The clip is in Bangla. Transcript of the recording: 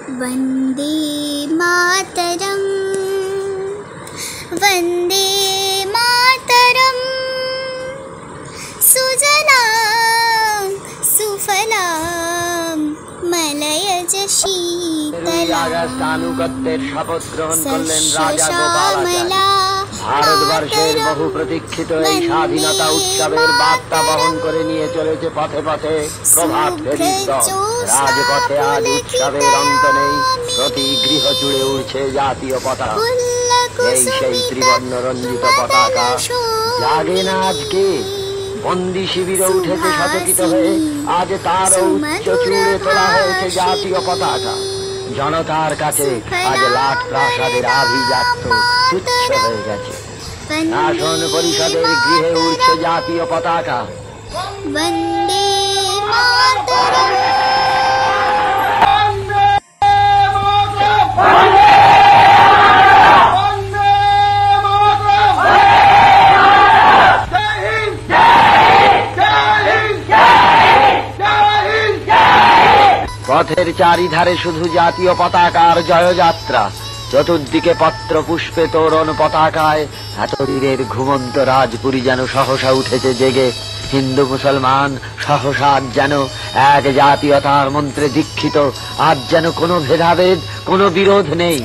वन्दे मातरम् वन्दे मातरम् सुजलां सुफलां मलयज शीतलां শপথ গ্রহণ করলেন রাজা গোপালাচারী। ভারতবর্ষের বহু প্রতীক্ষিত এই স্বাধীনতা উৎসবের বার্তা বহন করে নিয়ে চলেছে পথে পথে প্রভাত ফেরির দল। রাজপথে আজ উৎসবের অন্ত নেই, প্রতি গৃহ জুড়ে উড়ছে জাতীয় পতাকা। এই সেই ত্রিবর্ণ রঞ্জিত পতাকা জাগে না আজকে, বন্দি শিবিরে উঠেছে সচকিত হয়ে, আজ তার উচ্চ চূড়ে তোলা হয়েছে জাতীয় পতাকা। জনতার কাছে আজ লাট প্রাসাদের আভিজাত্য তুচ্ছ হয়ে গেছে। শাসন পরিষদের গৃহে উঠছে জাতীয় পতাকা। वन्दे मातरम् পথের চারিধারে শুধু জাতীয় পতাকার জয়যাত্রা। চতুর্দিকে পত্র পুষ্পে তোরণ পতাকায় এতদিনের ঘুমন্ত রাজপুরী যেন সহসা উঠেছে জেগে। হিন্দু মুসলমান সহসা আজ যেন এক জাতীয়তার মন্ত্রে দীক্ষিত। আজ যেন কোনো ভেদাভেদ, কোনো বিরোধ নেই।